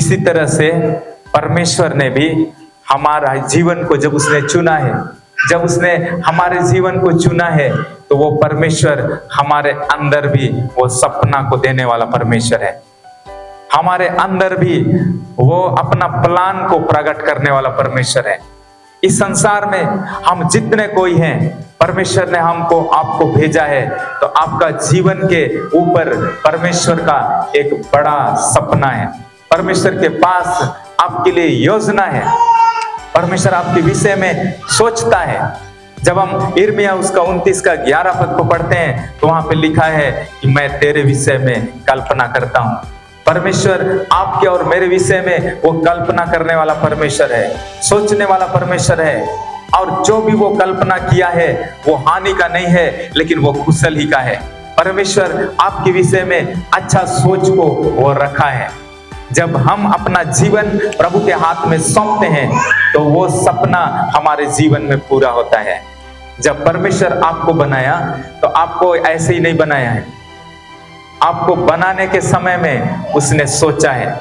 इसी तरह से परमेश्वर ने भी हमारा जीवन को जब उसने चुना है, जब उसने हमारे जीवन को चुना है, तो वो परमेश्वर हमारे अंदर भी वो सपना को देने वाला परमेश्वर है। हमारे अंदर भी वो अपना प्लान को प्रकट करने वाला परमेश्वर है। इस संसार में हम जितने कोई हैं, परमेश्वर ने हमको आपको भेजा है, तो आपका जीवन के ऊपर परमेश्वर का एक बड़ा सपना है। परमेश्वर के पास आपके लिए योजना है। परमेश्वर आपके विषय में सोचता है। जब हम यिर्मयाह उसका 29 का 11 पद को पढ़ते हैं, तो वहां पे लिखा है कि मैं तेरे विषय में कल्पना करता हूं। परमेश्वर आपके और मेरे विषय में वो कल्पना करने वाला परमेश्वर है, सोचने वाला परमेश्वर है। और जो भी वो कल्पना किया है वो हानि का नहीं है, लेकिन वो कुशल ही का है। परमेश्वर आपके विषय में अच्छा सोच को वो रखा है। जब हम अपना जीवन प्रभु के हाथ में सौंपते हैं, तो वो सपना हमारे जीवन में पूरा होता है। जब परमेश्वर आपको बनाया, तो आपको ऐसे ही नहीं बनाया है। आपको बनाने के समय में उसने सोचा है,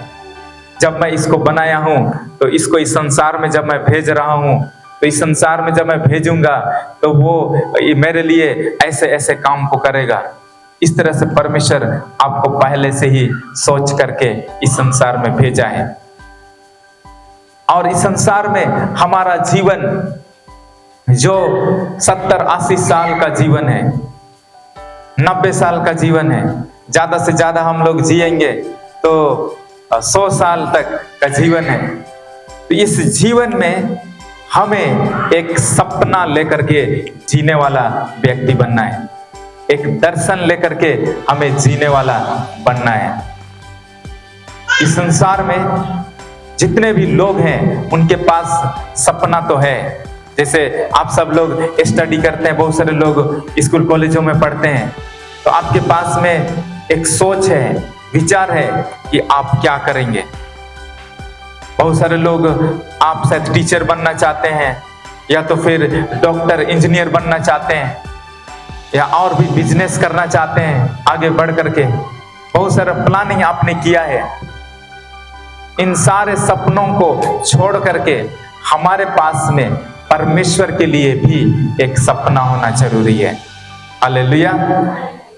जब मैं इसको बनाया हूं, तो इसको इस संसार में जब मैं भेज रहा हूं, तो इस संसार में जब मैं भेजूंगा, तो वो मेरे लिए ऐसे ऐसे काम को करेगा। इस तरह से परमेश्वर आपको पहले से ही सोच करके इस संसार में भेजा है। और इस संसार में हमारा जीवन जो 70-80 साल का जीवन है, 90 साल का जीवन है, ज्यादा से ज्यादा हम लोग जिएंगे तो 100 साल तक का जीवन है। तो इस जीवन में हमें एक सपना लेकर के जीने वाला व्यक्ति बनना है, एक दर्शन लेकर के हमें जीने वाला बनना है। इस संसार में जितने भी लोग हैं, उनके पास सपना तो है। जैसे आप सब लोग स्टडी करते हैं, बहुत सारे लोग स्कूल कॉलेजों में पढ़ते हैं, तो आपके पास में एक सोच है, विचार है कि आप क्या करेंगे। बहुत सारे लोग आप शायद टीचर बनना चाहते हैं, या तो फिर डॉक्टर, इंजीनियर बनना चाहते हैं, या और भी बिजनेस करना चाहते हैं आगे बढ़ करके। बहुत सारा प्लानिंग आपने किया है। इन सारे सपनों को छोड़ करके हमारे पास में परमेश्वर के लिए भी एक सपना होना जरूरी है। हालेलुया।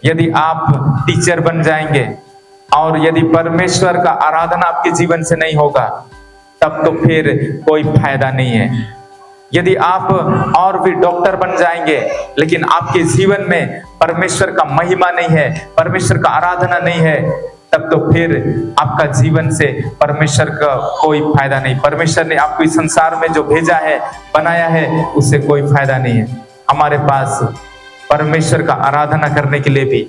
यदि आप टीचर बन जाएंगे और यदि परमेश्वर का आराधना आपके जीवन से नहीं होगा, तब तो फिर कोई फायदा नहीं है। यदि आप और भी डॉक्टर बन जाएंगे, लेकिन आपके जीवन में परमेश्वर का महिमा नहीं है, परमेश्वर का आराधना नहीं है, तब तो फिर आपका जीवन से परमेश्वर का कोई फायदा नहीं। परमेश्वर ने आपको इस संसार में जो भेजा है, बनाया है, उससे कोई फायदा नहीं है। हमारे पास परमेश्वर का आराधना करने के लिए भी,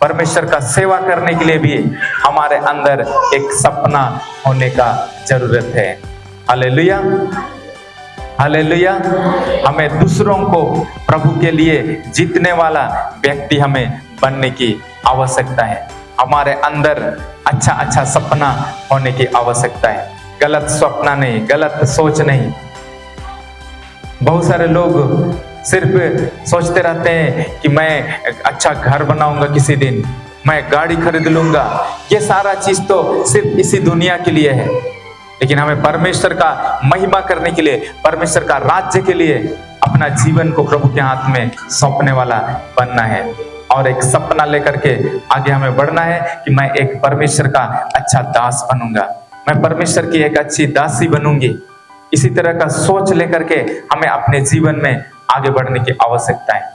परमेश्वर का सेवा करने के लिए भी हमारे अंदर एक सपना होने का जरूरत है। Hallelujah, hallelujah. हमें दूसरों को प्रभु के लिए जीतने वाला व्यक्ति हमें बनने की आवश्यकता है। हमारे अंदर अच्छा अच्छा सपना होने की आवश्यकता है, गलत सपना नहीं, गलत सोच नहीं। बहुत सारे लोग सिर्फ सोचते रहते हैं कि मैं अच्छा घर बनाऊंगा, किसी दिन मैं गाड़ी खरीद लूंगा। ये सारा चीज तो सिर्फ इसी दुनिया के लिए है, लेकिन हमें परमेश्वर का महिमा करने के लिए, परमेश्वर का राज्य के लिए अपना जीवन को प्रभु के हाथ में सौंपने वाला बनना है। और एक सपना लेकर के आगे हमें बढ़ना है कि मैं एक परमेश्वर का अच्छा दास बनूंगा, मैं परमेश्वर की एक अच्छी दासी बनूंगी। इसी तरह का सोच लेकर के हमें अपने जीवन में आगे बढ़ने की आवश्यकता है।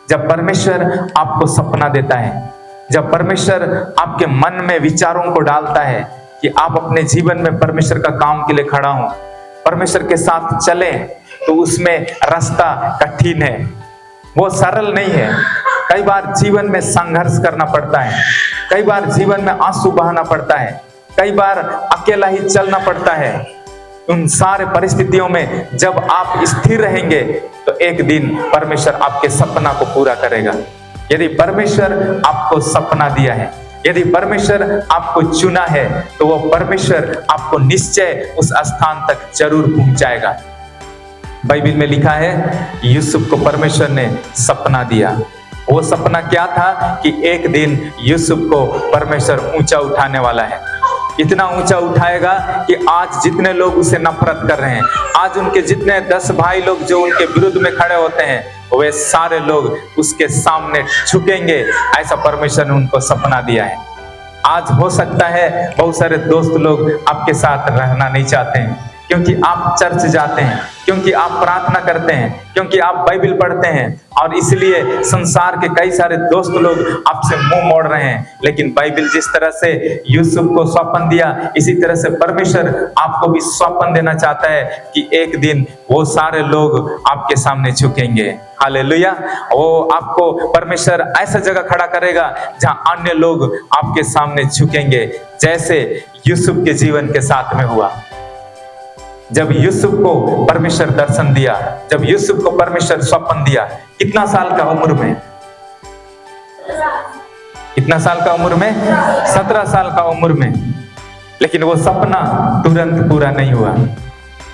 जब परमेश्वर आपको सपना देता है, जब परमेश्वर आपके मन में विचारों को डालता है कि आप अपने जीवन में परमेश्वर का काम के लिए खड़ा हो, परमेश्वर के साथ चले, तो उसमें रास्ता कठिन है, वो सरल नहीं है। कई बार जीवन में संघर्ष करना पड़ता है, कई बार जीवन में आंसू बहाना पड़ता है, कई बार अकेला ही चलना पड़ता है। उन सारे परिस्थितियों में जब आप स्थिर रहेंगे, तो एक दिन परमेश्वर आपके सपना को पूरा करेगा। यदि परमेश्वर आपको सपना दिया है, यदि परमेश्वर आपको चुना है, तो वो परमेश्वर आपको निश्चय उस स्थान तक जरूर पहुंचाएगा। बाइबल में लिखा है, यूसुफ को परमेश्वर ने सपना दिया। वो सपना क्या था कि एक दिन यूसुफ को परमेश्वर ऊंचा उठाने वाला है। इतना ऊंचा उठाएगा कि आज जितने लोग उसे नफरत कर रहे हैं, आज उनके जितने 10 भाई लोग जो उनके विरुद्ध में खड़े होते हैं, वे सारे लोग उसके सामने झुकेंगे। ऐसा परमेश्वर ने उनको सपना दिया है। आज हो सकता है बहुत सारे दोस्त लोग आपके साथ रहना नहीं चाहते हैं, क्योंकि आप चर्च जाते हैं, क्योंकि आप प्रार्थना करते हैं, क्योंकि आप बाइबल पढ़ते हैं, और इसलिए संसार के कई सारे दोस्त लोग आपसे मुंह मोड़ रहे हैं। लेकिन बाइबल जिस तरह से यूसुफ को सौंपन दिया, इसी तरह से परमेश्वर आपको भी सौंपन देना चाहता है कि एक दिन वो सारे लोग आपके सामने झुकेंगे। हालेलुया। वो आपको परमेश्वर ऐसा जगह खड़ा करेगा जहां अन्य लोग आपके सामने झुकेंगे, जैसे यूसुफ के जीवन के साथ में हुआ। जब यूसुफ को परमेश्वर दर्शन दिया, जब यूसुफ को परमेश्वर स्वप्न दिया, कितना साल का उम्र में? कितना साल का उम्र में? 17 साल का उम्र में। लेकिन वो सपना तुरंत पूरा नहीं हुआ।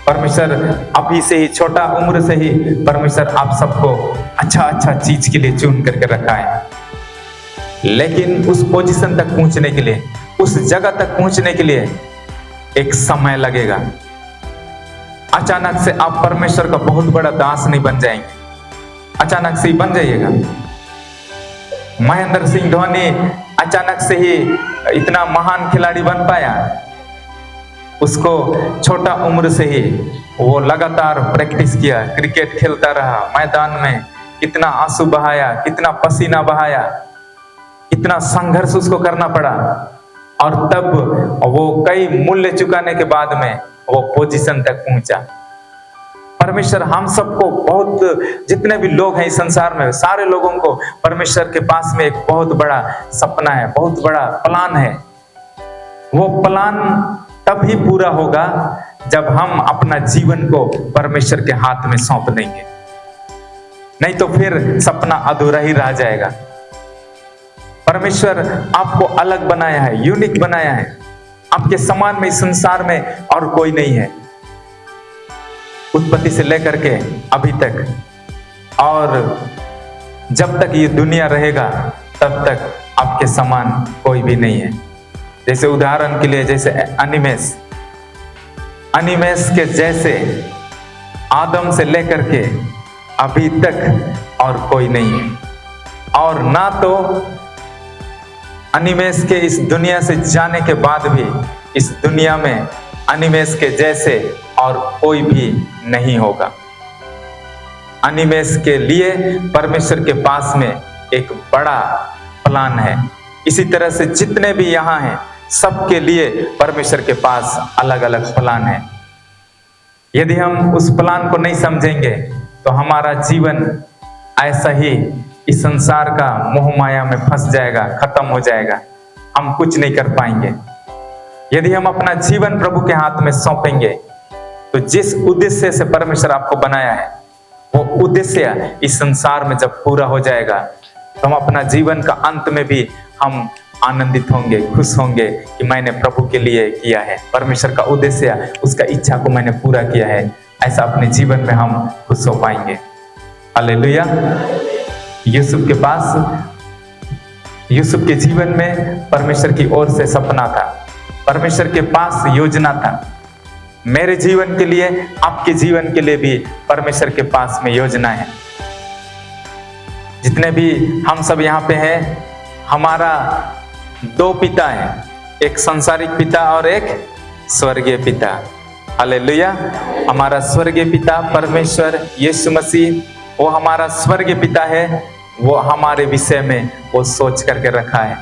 परमेश्वर अभी से ही, छोटा उम्र से ही परमेश्वर आप सबको अच्छा अच्छा चीज के लिए चुन करके रखा है। लेकिन उस पोजीशन तक पहुंचने के लिए, उस जगह तक पहुंचने के लिए एक समय लगेगा। अचानक से आप परमेश्वर का बहुत बड़ा दास नहीं बन जाएंगे, अचानक से ही बन जाइएगा। महेंद्र सिंह धोनी अचानक से ही इतना महान खिलाड़ी बन पाया। उसको छोटा उम्र से ही वो लगातार प्रैक्टिस किया, क्रिकेट खेलता रहा, मैदान में कितना आंसू बहाया, कितना पसीना बहाया, कितना संघर्ष उसको करना पड़ा, और तब वो कई मूल्य चुकाने के बाद में वो पोजीशन तक पहुंचा। परमेश्वर हम सबको, बहुत जितने भी लोग हैं इस संसार में, सारे लोगों को परमेश्वर के पास में एक बहुत बड़ा सपना है, बहुत बड़ा प्लान है। वो प्लान तभी पूरा होगा जब हम अपना जीवन को परमेश्वर के हाथ में सौंप देंगे, नहीं तो फिर सपना अधूरा ही रह जाएगा। परमेश्वर आपको अलग बनाया है, यूनिक बनाया है। आपके समान में इस संसार में और कोई नहीं है, उत्पत्ति से लेकर के अभी तक, और जब तक ये दुनिया रहेगा तब तक आपके समान कोई भी नहीं है। जैसे उदाहरण के लिए, जैसे अनिमेस के जैसे आदम से लेकर के अभी तक और कोई नहीं है, और ना तो अनिमेस के इस दुनिया से जाने के बाद भी इस दुनिया में अनिमेस के जैसे और कोई भी नहीं होगा। अनिमेस के लिए परमेश्वर के पास में एक बड़ा प्लान है। इसी तरह से जितने भी यहाँ हैं, सबके लिए परमेश्वर के पास अलग अलग प्लान है। यदि हम उस प्लान को नहीं समझेंगे तो हमारा जीवन ऐसा ही इस संसार का मोह माया में फंस जाएगा, खत्म हो जाएगा, हम कुछ नहीं कर पाएंगे। यदि हम अपना जीवन प्रभु के हाथ में सौंपेंगे तो जिस उद्देश्य से परमेश्वर आपको बनाया है, वो उद्देश्य इस संसार में जब पूरा हो जाएगा तो हम अपना जीवन का अंत में भी हम आनंदित होंगे, खुश होंगे कि मैंने प्रभु के लिए किया है, परमेश्वर का उद्देश्य, उसका इच्छा को मैंने पूरा किया है। ऐसा अपने जीवन में हम खुश हो पाएंगे। हालेलुया। यूसुफ के पास, यूसुफ के जीवन में परमेश्वर की ओर से सपना था, परमेश्वर के पास योजना था। मेरे जीवन के लिए, आपके जीवन के लिए भी परमेश्वर के पास में योजना है। जितने भी हम सब यहाँ पे हैं, हमारा 2 पिता हैं, एक सांसारिक पिता और एक स्वर्गीय पिता। हालेलुया। हमारा स्वर्गीय पिता परमेश्वर यीशु मसीह, वो हमारा स्वर्गीय पिता है। वो हमारे विषय में वो सोच करके रखा है,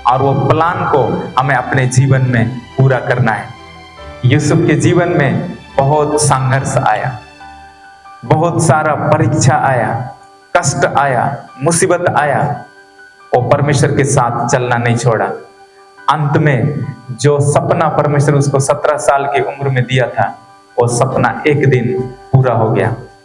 और वो प्लान को हमें अपने जीवन में पूरा करना है। यूसुफ के जीवन में बहुत संघर्ष आया, बहुत सारा परीक्षा आया, कष्ट आया, मुसीबत आया। वो परमेश्वर के साथ चलना नहीं छोड़ा। अंत में जो सपना परमेश्वर उसको 17 साल की उम्र में दिया था, वो सपना एक दिन पूरा हो गया।